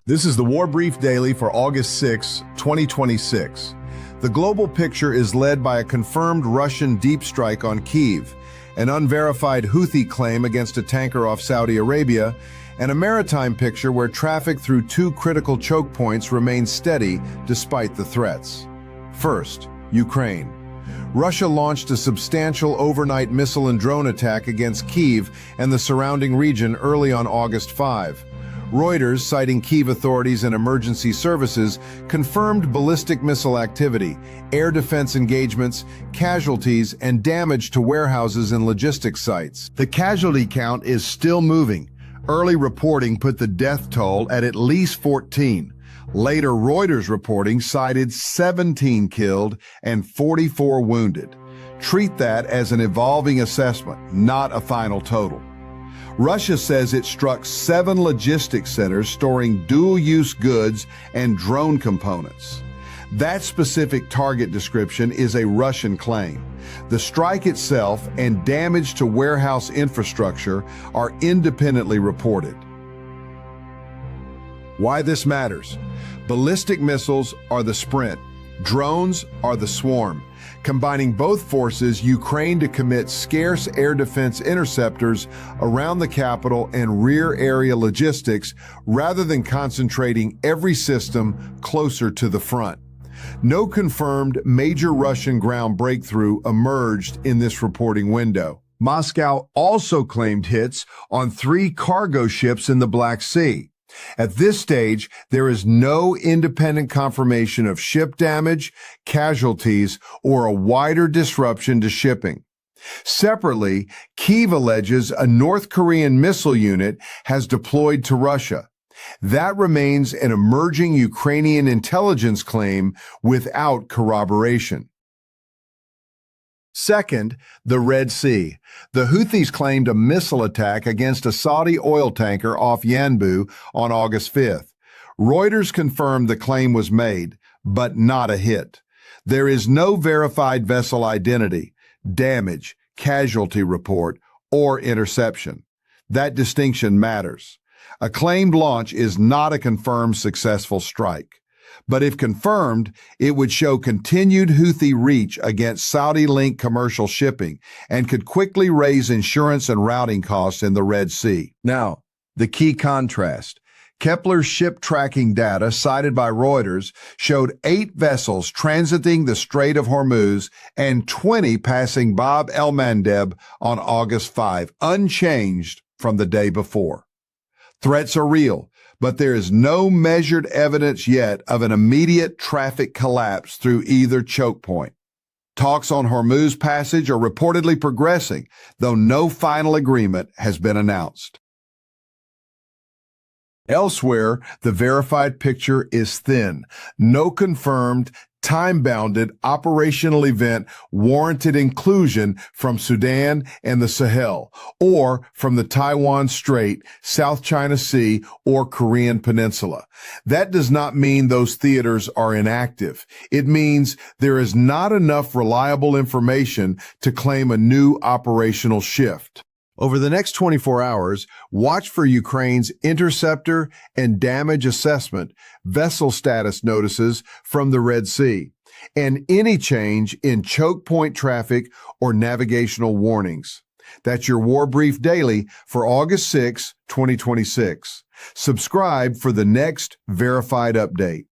This is the War Brief Daily for August 6, 2026. The global picture is led by a confirmed Russian deep strike on Kyiv, an unverified Houthi claim against a tanker off Saudi Arabia, and a maritime picture where traffic through two critical choke points remains steady despite the threats. First, Ukraine. Russia launched a substantial overnight missile and drone attack against Kyiv and the surrounding region early on August 5. Reuters, citing Kyiv authorities and emergency services, confirmed ballistic missile activity, air defense engagements, casualties, and damage to warehouses and logistics sites. The casualty count is still moving. Early reporting put the death toll at least 14. Later Reuters reporting cited 17 killed and 44 wounded. Treat that as an evolving assessment, not a final total. Russia says it struck 7 logistics centers storing dual-use goods and drone components. That specific target description is a Russian claim. The strike itself and damage to warehouse infrastructure are independently reported. Why this matters? Ballistic missiles are the sprint. Drones are the swarm. Combining both forces, Ukraine to commit scarce air defense interceptors around the capital and rear area logistics rather than concentrating every system closer to the front. No confirmed major Russian ground breakthrough emerged in this reporting window. Moscow also claimed hits on 3 cargo ships in the Black Sea. At this stage, there is no independent confirmation of ship damage, casualties, or a wider disruption to shipping. Separately, Kyiv alleges a North Korean missile unit has deployed to Russia. That remains an emerging Ukrainian intelligence claim without corroboration. Second, the Red Sea. The Houthis claimed a missile attack against a Saudi oil tanker off Yanbu on August 5th. Reuters confirmed the claim was made, but not a hit. There is no verified vessel identity, damage, casualty report, or interception. That distinction matters. A claimed launch is not a confirmed successful strike. But if confirmed, it would show continued Houthi reach against Saudi-linked commercial shipping and could quickly raise insurance and routing costs in the Red Sea. Now, the key contrast. Kepler's ship tracking data cited by Reuters showed 8 vessels transiting the Strait of Hormuz and 20 passing Bab el-Mandeb on August 5, unchanged from the day before. Threats are real, but there is no measured evidence yet of an immediate traffic collapse through either choke point. Talks on Hormuz passage are reportedly progressing, though no final agreement has been announced. Elsewhere, the verified picture is thin. No confirmed, time-bounded operational event warranted inclusion from Sudan and the Sahel, or from the Taiwan Strait, South China Sea, or Korean Peninsula. That does not mean those theaters are inactive. It means there is not enough reliable information to claim a new operational shift. Over the next 24 hours, watch for Ukraine's interceptor and damage assessment, vessel status notices from the Red Sea, and any change in choke point traffic or navigational warnings. That's your War Brief Daily for August 6, 2026. Subscribe for the next verified update.